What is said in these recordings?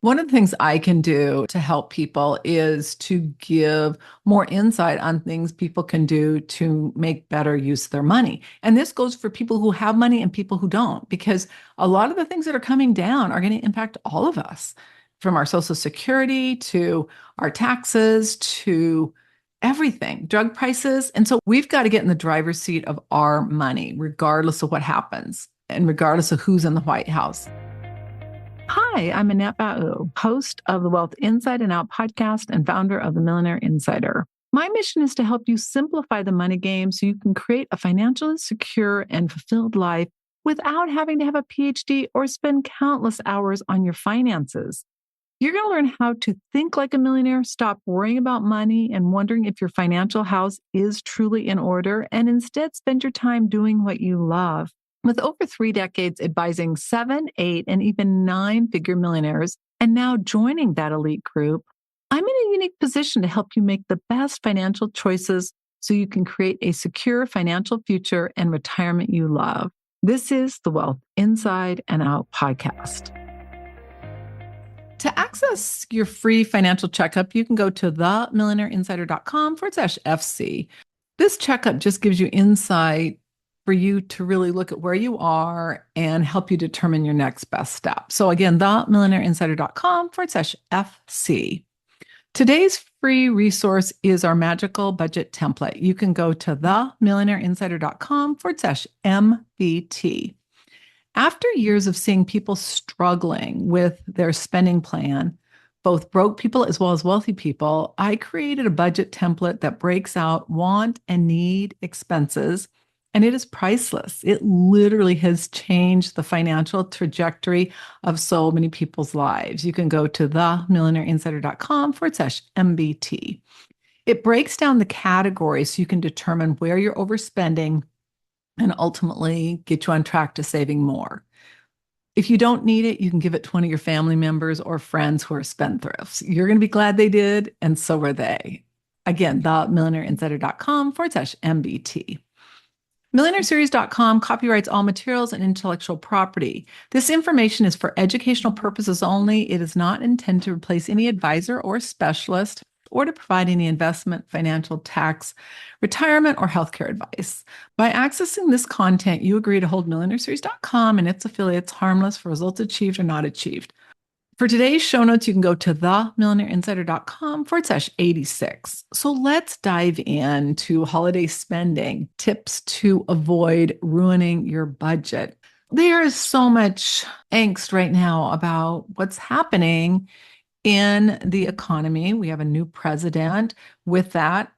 One of the things I can do to help people is to give more insight on things people can do to make better use of their money. And this goes for people who have money and people who don't, because a lot of the things that are coming down are going to impact all of us, from our Social Security to our taxes to everything, drug prices. And so we've got to get in the driver's seat of our money, regardless of what happens and regardless of who's in the White House. Hi, I'm Annette Bau, host of the Wealth Inside and Out podcast and founder of the Millionaire Insider. My mission is to help you simplify the money game so you can create a financially secure and fulfilled life without having to have a PhD or spend countless hours on your finances. You're going to learn how to think like a millionaire, stop worrying about money and wondering if your financial house is truly in order, and instead spend your time doing what you love. With over 3 decades advising 7, 8, and even 9-figure millionaires, and now joining that elite group, I'm in a unique position to help you make the best financial choices so you can create a secure financial future and retirement you love. This is the Wealth Inside and Out podcast. To access your free financial checkup, you can go to themillionaireinsider.com/FC. This checkup just gives you insight for you to really look at where you are and help you determine your next best step. So again, themillionaireinsider.com/FC. Today's free resource is our magical budget template. You can go to themillionaireinsider.com/MBT. After years of seeing people struggling with their spending plan, both broke people as well as wealthy people, I created a budget template that breaks out want and need expenses. And it is priceless. It literally has changed the financial trajectory of so many people's lives. You can go to themillionaireinsider.com/MBT. It breaks down the categories so you can determine where you're overspending and ultimately get you on track to saving more. If you don't need it, you can give it to one of your family members or friends who are spendthrifts. You're going to be glad they did, and so are they. Again, themillionaireinsider.com/MBT. MillionaireSeries.com copyrights all materials and intellectual property. This information is for educational purposes only. It is not intended to replace any advisor or specialist or to provide any investment, financial, tax, retirement, or healthcare advice. By accessing this content, you agree to hold MillionaireSeries.com and its affiliates harmless for results achieved or not achieved. For today's show notes, you can go to themillionaireinsider.com/86. So let's dive into holiday spending, tips to avoid ruining your budget. There is so much angst right now about what's happening in the economy. We have a new president. With that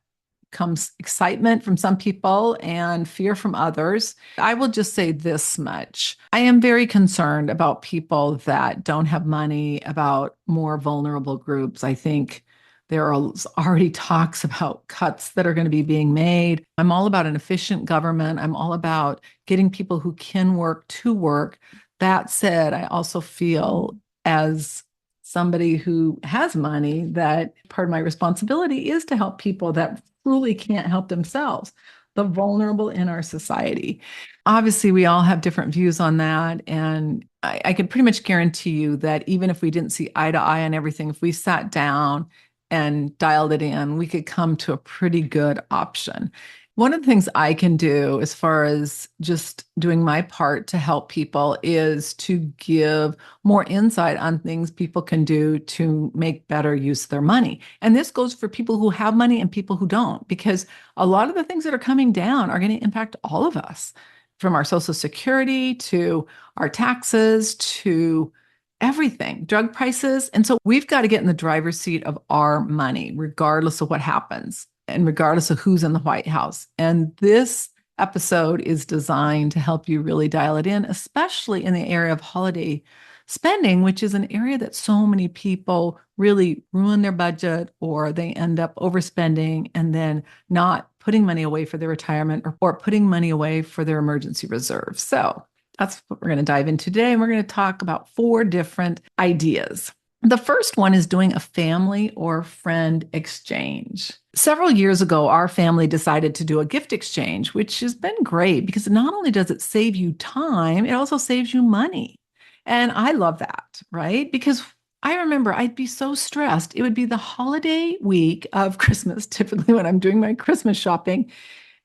comes excitement from some people and fear from others. I will just say this much. I am very concerned about people that don't have money, about more vulnerable groups. I think there are already talks about cuts that are going to be being made. I'm all about an efficient government. I'm all about getting people who can work to work. That said, I also feel as somebody who has money that part of my responsibility is to help people that truly can't help themselves, the vulnerable in our society. Obviously, we all have different views on that. And I can pretty much guarantee you that even if we didn't see eye to eye on everything, if we sat down and dialed it in, we could come to a pretty good option. One of the things I can do as far as just doing my part to help people is to give more insight on things people can do to make better use of their money. And this goes for people who have money and people who don't, because a lot of the things that are coming down are going to impact all of us, from our Social Security to our taxes to everything, drug prices. And so we've got to get in the driver's seat of our money, regardless of what happens and regardless of who's in the White House. And this episode is designed to help you really dial it in, especially in the area of holiday spending, which is an area that so many people really ruin their budget, or they end up overspending and then not putting money away for their retirement or putting money away for their emergency reserve. So that's what we're going to dive into today. And we're going to talk about 4 different ideas. The first one is doing a family or friend exchange. Several years ago, our family decided to do a gift exchange, which has been great because not only does it save you time, it also saves you money. And I love that, right? Because I remember I'd be so stressed. It would be the holiday week of Christmas, typically when I'm doing my Christmas shopping,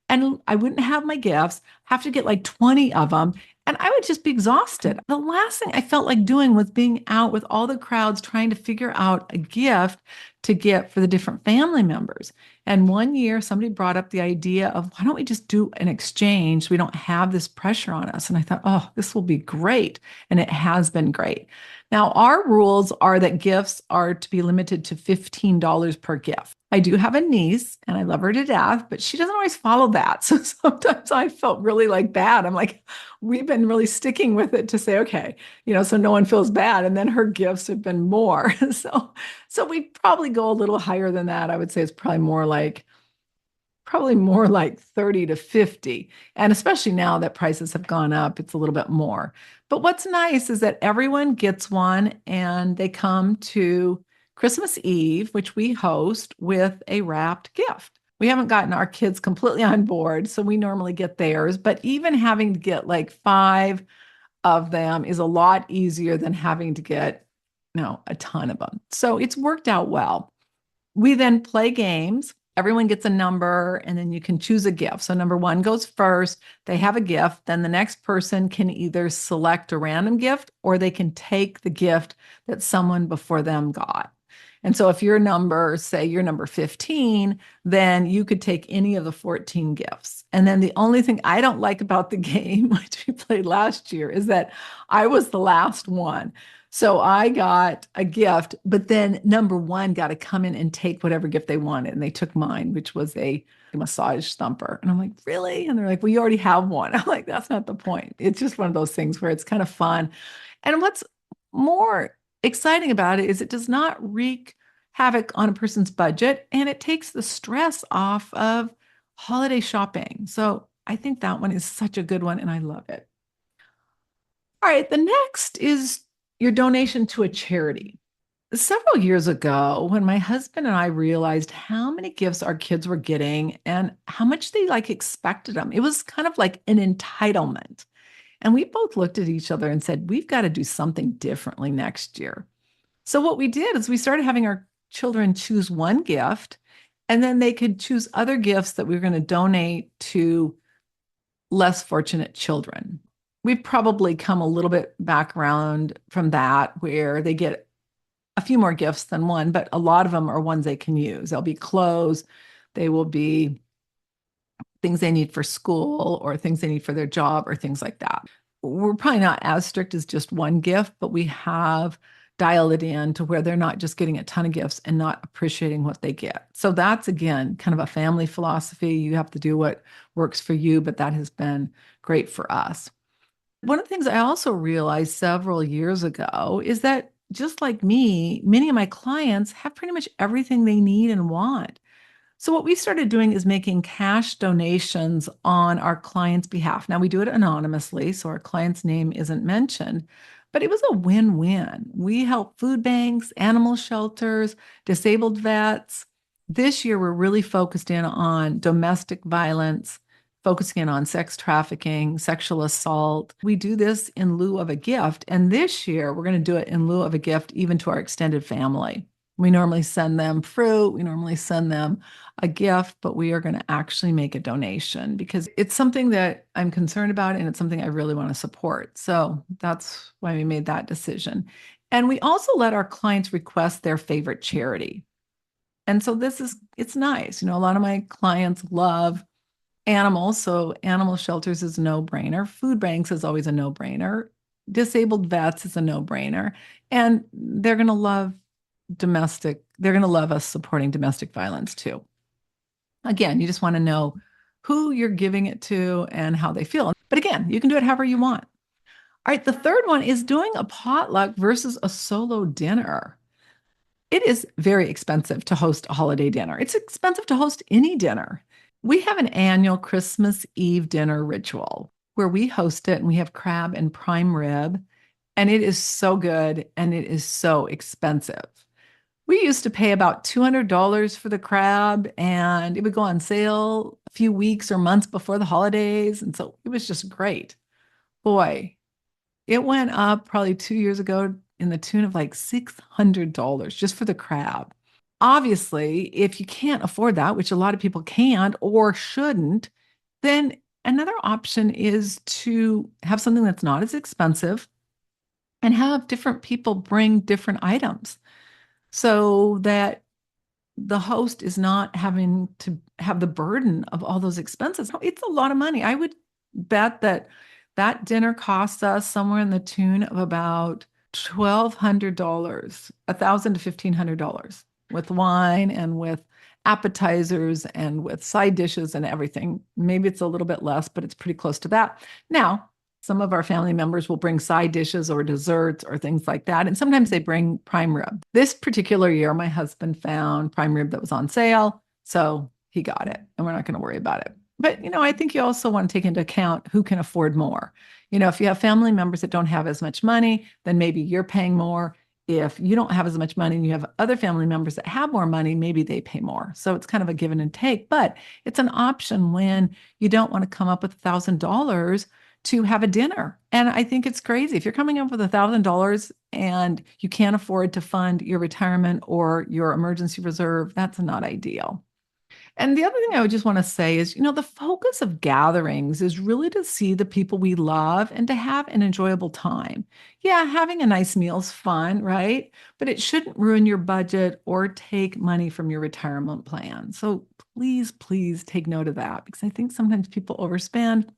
and I wouldn't have my gifts, have to get like 20 of them, and I would just be exhausted. The last thing I felt like doing was being out with all the crowds trying to figure out a gift to get for the different family members. And one year, somebody brought up the idea of why don't we just do an exchange? We don't have this pressure on us. And I thought, oh, this will be great. And it has been great. Now, our rules are that gifts are to be limited to $15 per gift. I do have a niece and I love her to death, but she doesn't always follow that. So sometimes I felt really like bad. I'm like, we've been really sticking with it to say, okay, so no one feels bad. And then her gifts have been more. So we probably go a little higher than that. I would say it's probably more like 30 to 50. And especially now that prices have gone up, it's a little bit more. But what's nice is that everyone gets one and they come to Christmas Eve, which we host with a wrapped gift. We haven't gotten our kids completely on board, so we normally get theirs. But even having to get like five of them is a lot easier than having to get, a ton of them. So it's worked out well. We then play games. Everyone gets a number, and then you can choose a gift. So number one goes first. They have a gift. Then the next person can either select a random gift or they can take the gift that someone before them got. And so if say you're number 15, then you could take any of the 14 gifts. And then the only thing I don't like about the game, which we played last year, is that I was the last one. So I got a gift, but then number one got to come in and take whatever gift they wanted. And they took mine, which was a massage thumper. And I'm like, really? And they're like, well, you already have one. I'm like, that's not the point. It's just one of those things where it's kind of fun. And what's more exciting about it is it does not wreak havoc on a person's budget and it takes the stress off of holiday shopping. So I think that one is such a good one and I love it. All right, the next is your donation to a charity. Several years ago, when my husband and I realized how many gifts our kids were getting and how much they expected them, it was kind of like an entitlement. And we both looked at each other and said, we've got to do something differently next year. So what we did is we started having our children choose one gift, and then they could choose other gifts that we were going to donate to less fortunate children. We've probably come a little bit back around from that, where they get a few more gifts than one, but a lot of them are ones they can use. They'll be clothes, they will be things they need for school or things they need for their job or things like that. We're probably not as strict as just one gift, but we have dialed it in to where they're not just getting a ton of gifts and not appreciating what they get. So that's, again, kind of a family philosophy. You have to do what works for you, but that has been great for us. One of the things I also realized several years ago is that just like me, many of my clients have pretty much everything they need and want. So what we started doing is making cash donations on our clients' behalf. Now we do it anonymously, so our client's name isn't mentioned, but it was a win-win. We help food banks, animal shelters, disabled vets. This year, we're really focused in on domestic violence, focusing in on sex trafficking, sexual assault. We do this in lieu of a gift. And this year, we're going to do it in lieu of a gift, even to our extended family. We normally send them fruit, we normally send them a gift, but we are going to actually make a donation because it's something that I'm concerned about and it's something I really want to support. So that's why we made that decision. And we also let our clients request their favorite charity. And so it's nice. A lot of my clients love animals, so animal shelters is a no-brainer. Food banks is always a no-brainer. Disabled vets is a no-brainer. And they're going to love us supporting domestic violence too. Again, you just want to know who you're giving it to and how they feel. But again, you can do it however you want. All right, the third one is doing a potluck versus a solo dinner. It is very expensive to host a holiday dinner. It's expensive to host any dinner. We have an annual Christmas Eve dinner ritual where we host it and we have crab and prime rib, and it is so good and it is so expensive. We used to pay about $200 for the crab, and it would go on sale a few weeks or months before the holidays. And so it was just great. Boy, it went up probably 2 years ago in the tune of like $600 just for the crab. Obviously, if you can't afford that, which a lot of people can't or shouldn't, then another option is to have something that's not as expensive and have different people bring different items so that the host is not having to have the burden of all those expenses. It's a lot of money. I would bet that that dinner costs us somewhere in the tune of about $1,200, 1,000 to $1,500 with wine and with appetizers and with side dishes and everything. Maybe it's a little bit less, but it's pretty close to that. Now, some of our family members will bring side dishes or desserts or things like that. And sometimes they bring prime rib. This particular year, my husband found prime rib that was on sale. So he got it, and we're not going to worry about it. But, I think you also want to take into account who can afford more. If you have family members that don't have as much money, then maybe you're paying more. If you don't have as much money and you have other family members that have more money, maybe they pay more. So it's kind of a give and take, but it's an option when you don't want to come up with $1,000 to have a dinner. And I think it's crazy. If you're coming up with $1,000 and you can't afford to fund your retirement or your emergency reserve, that's not ideal. And the other thing I would just want to say is, the focus of gatherings is really to see the people we love and to have an enjoyable time. Yeah, having a nice meal is fun, right? But it shouldn't ruin your budget or take money from your retirement plan. So please, please take note of that, because I think sometimes people overspend.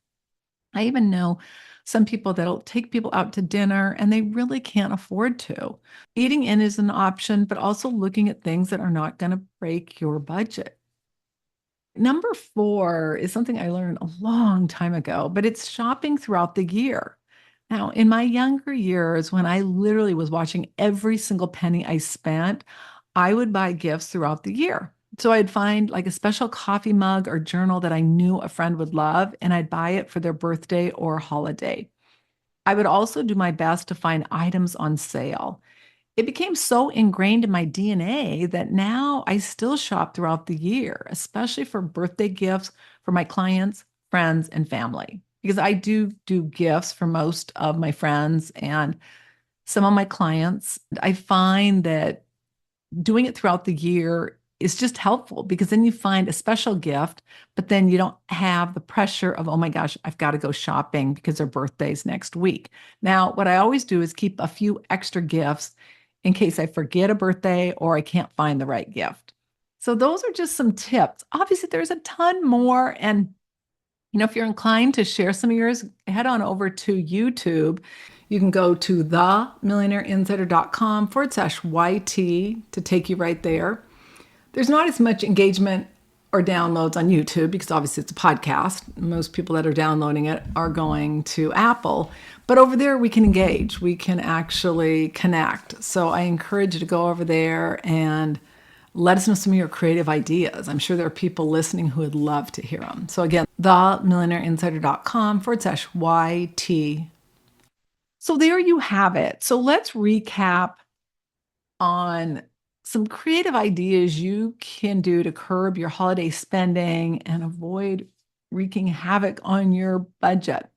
I even know some people that'll take people out to dinner and they really can't afford to. Eating in is an option, but also looking at things that are not going to break your budget. Number 4 is something I learned a long time ago, but it's shopping throughout the year. Now, in my younger years, when I literally was watching every single penny I spent, I would buy gifts throughout the year. So I'd find like a special coffee mug or journal that I knew a friend would love, and I'd buy it for their birthday or holiday. I would also do my best to find items on sale. It became so ingrained in my DNA that now I still shop throughout the year, especially for birthday gifts for my clients, friends, and family. Because I do gifts for most of my friends and some of my clients. I find that doing it throughout the year is just helpful, because then you find a special gift, but then you don't have the pressure of, oh my gosh, I've got to go shopping because their birthday's next week. Now, what I always do is keep a few extra gifts in case I forget a birthday or I can't find the right gift. So those are just some tips. Obviously, there's a ton more. And if you're inclined to share some of yours, head on over to YouTube. You can go to themillionaireinsider.com/YT to take you right there. There's not as much engagement or downloads on YouTube because obviously it's a podcast. Most people that are downloading it are going to Apple. But over there, we can engage. We can actually connect. So I encourage you to go over there and let us know some of your creative ideas. I'm sure there are people listening who would love to hear them. So again, themillionaireinsider.com/YT. So there you have it. So let's recap on some creative ideas you can do to curb your holiday spending and avoid wreaking havoc on your budget.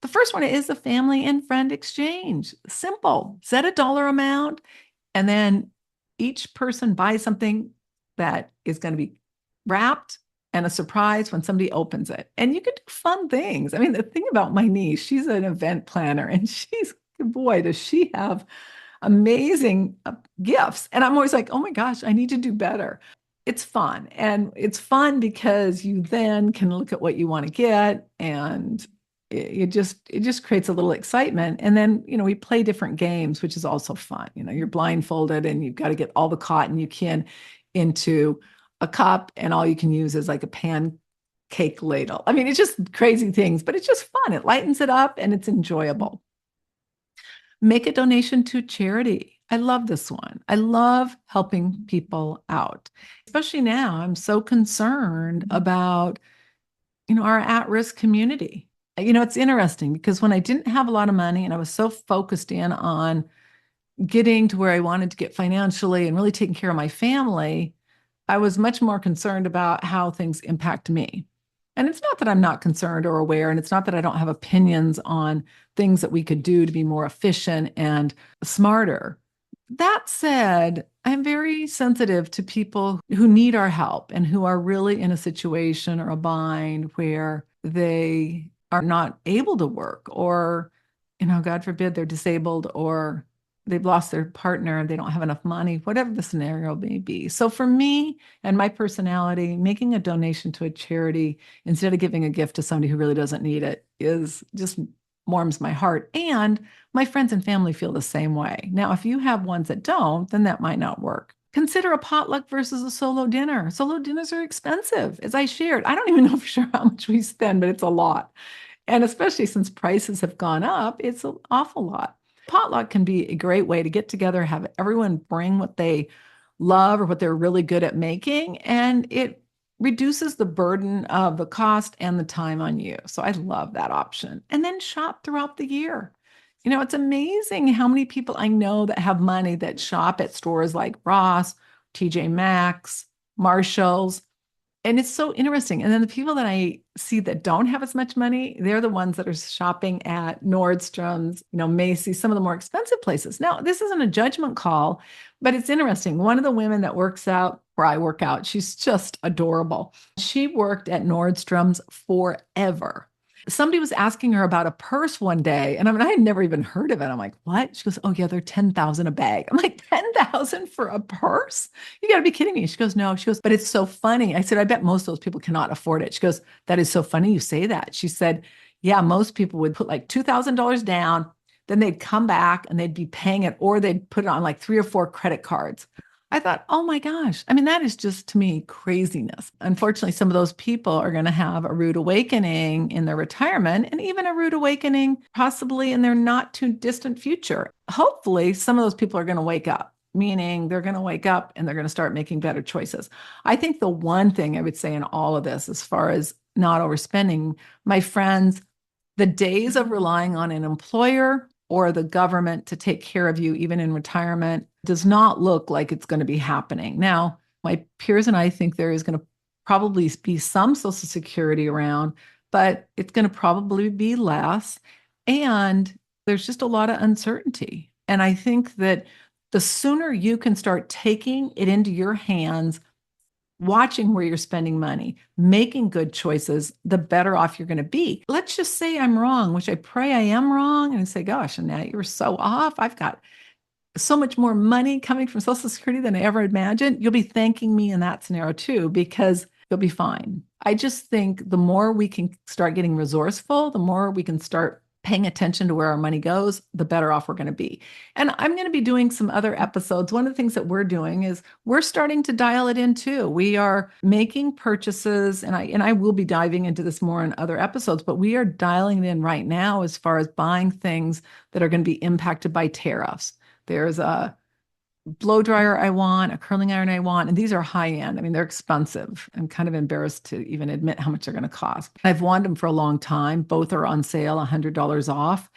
The first one is a family and friend exchange. Simple. Set a dollar amount, and then each person buys something that is going to be wrapped and a surprise when somebody opens it. And you can do fun things. I mean, the thing about my niece, she's an event planner, and boy, does she have amazing gifts. And I'm always like, oh my gosh, I need to do better. It's fun. And it's fun because you then can look at what you want to get, and it just creates a little excitement. And then, we play different games, which is also fun. You're blindfolded and you've got to get all the cotton you can into a cup, and all you can use is like a pancake ladle. I mean, it's just crazy things, but it's just fun. It lightens it up and it's enjoyable. Make a donation to charity. I love this one. I love helping people out, especially now. I'm so concerned about, our at-risk community. It's interesting because when I didn't have a lot of money and I was so focused in on getting to where I wanted to get financially and really taking care of my family, I was much more concerned about how things impact me. And it's not that I'm not concerned or aware, and it's not that I don't have opinions on things that we could do to be more efficient and smarter. That said, I'm very sensitive to people who need our help and who are really in a situation or a bind where they are not able to work, or, God forbid, they're disabled, or they've lost their partner and they don't have enough money, whatever the scenario may be. So for me and my personality, making a donation to a charity instead of giving a gift to somebody who really doesn't need it is just warms my heart. And my friends and family feel the same way. Now, if you have ones that don't, then that might not work. Consider a potluck versus a solo dinner. Solo dinners are expensive, as I shared. I don't even know for sure how much we spend, but it's a lot. And especially since prices have gone up, it's an awful lot. Potluck can be a great way to get together, have everyone bring what they love or what they're really good at making, and it reduces the burden of the cost and the time on you. So I love that option. And then shop throughout the year. It's amazing how many people I know that have money that shop at stores like Ross, TJ Maxx, Marshalls. And it's so interesting. And then the people that I see that don't have as much money, they're the ones that are shopping at Nordstrom's, Macy's, some of the more expensive places. Now, this isn't a judgment call, but it's interesting. One of the women that works out where I work out, she's just adorable. She worked at Nordstrom's forever. Somebody was asking her about a purse one day, and I had never even heard of it. I'm like, what? She goes, oh yeah, they're 10,000 a bag. I'm like, 10,000 for a purse? You got to be kidding me. She goes, no. She goes, but it's so funny. I said, I bet most of those people cannot afford it. She goes, that is so funny you say that. She said, yeah, most people would put like $2,000 down, then they'd come back and they'd be paying it, or they'd put it on like 3 or 4 credit cards. I thought, oh my gosh. That is just, to me, craziness. Unfortunately, some of those people are going to have a rude awakening in their retirement, and even a rude awakening possibly in their not too distant future. Hopefully, some of those people are going to wake up, meaning they're going to wake up and they're going to start making better choices. I think the one thing I would say in all of this, as far as not overspending, my friends, the days of relying on an employer or the government to take care of you, even in retirement, does not look like it's going to be happening. Now, my peers and I think there is going to probably be some Social Security around, but it's going to probably be less. And there's just a lot of uncertainty. And I think that the sooner you can start taking it into your hands, watching where you're spending money, making good choices, the better off you're going to be. Let's just say I'm wrong, which I pray I am wrong. And I say, gosh, Annette, you were so off. I've got so much more money coming from Social Security than I ever imagined. You'll be thanking me in that scenario too, because you'll be fine. I just think the more we can start getting resourceful, the more we can start paying attention to where our money goes, the better off we're going to be. And I'm going to be doing some other episodes. One of the things that we're doing is we're starting to dial it in too. We are making purchases, and I will be diving into this more in other episodes, but we are dialing it in right now as far as buying things that are going to be impacted by tariffs. There's a blow dryer I want, a curling iron I want, and these are high end. They're expensive. I'm kind of embarrassed to even admit how much they're going to cost. I've wanted them for a long time. Both are on sale, $100 off.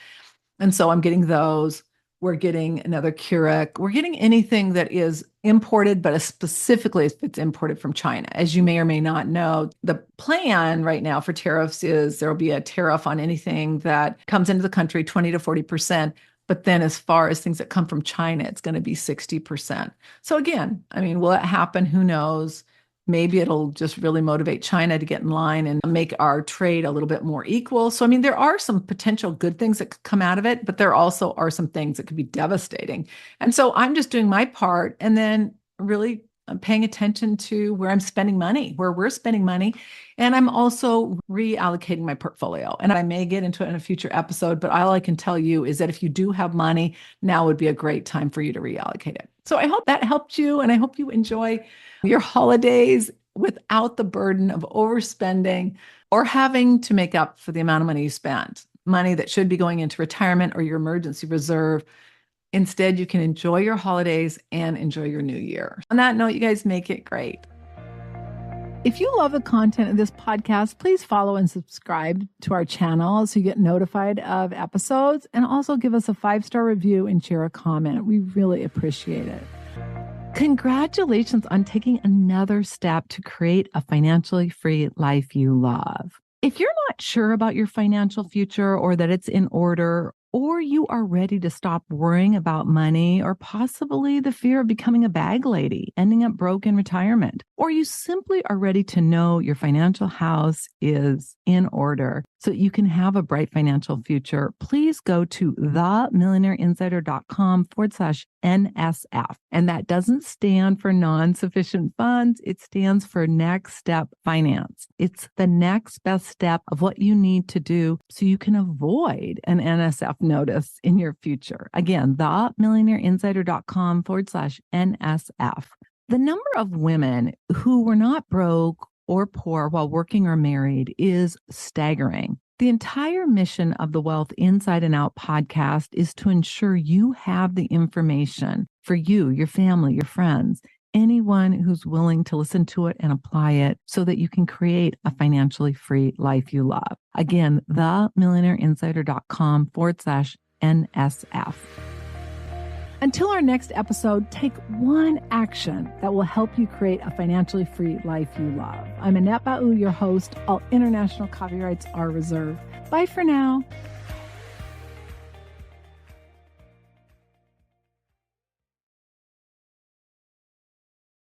And so I'm getting those. We're getting another Keurig. We're getting anything that is imported, but specifically if it's imported from China. As you may or may not know, the plan right now for tariffs is there will be a tariff on anything that comes into the country, 20 to 40%. But then as far as things that come from China, it's going to be 60%. So again, will it happen? Who knows? Maybe it'll just really motivate China to get in line and make our trade a little bit more equal. So, there are some potential good things that could come out of it, but there also are some things that could be devastating. And so I'm just doing my part and then really paying attention to where I'm spending money, where we're spending money. And I'm also reallocating my portfolio. And I may get into it in a future episode, but all I can tell you is that if you do have money, now would be a great time for you to reallocate it. So I hope that helped you, and I hope you enjoy your holidays without the burden of overspending or having to make up for the amount of money you spent, money that should be going into retirement or your emergency reserve. Instead, you can enjoy your holidays and enjoy your new year. On that note, you guys make it great. If you love the content of this podcast, please follow and subscribe to our channel so you get notified of episodes, and also give us a 5-star review and share a comment. We really appreciate it. Congratulations on taking another step to create a financially free life you love. If you're not sure about your financial future or that it's in order, or you are ready to stop worrying about money or possibly the fear of becoming a bag lady, ending up broke in retirement, or you simply are ready to know your financial house is in order so that you can have a bright financial future, please go to themillionaireinsider.com/NSF. And that doesn't stand for non-sufficient funds. It stands for Next Step Finance. It's the next best step of what you need to do so you can avoid an NSF notice in your future. Again, themillionaireinsider.com/NSF. The number of women who were not broke or poor while working or married is staggering. The entire mission of the Wealth Inside and Out podcast is to ensure you have the information for you, your family, your friends, anyone who's willing to listen to it and apply it so that you can create a financially free life you love. Again, themillionaireinsider.com/NSF. Until our next episode, take one action that will help you create a financially free life you love. I'm Annette Ba'u, your host. All international copyrights are reserved. Bye for now.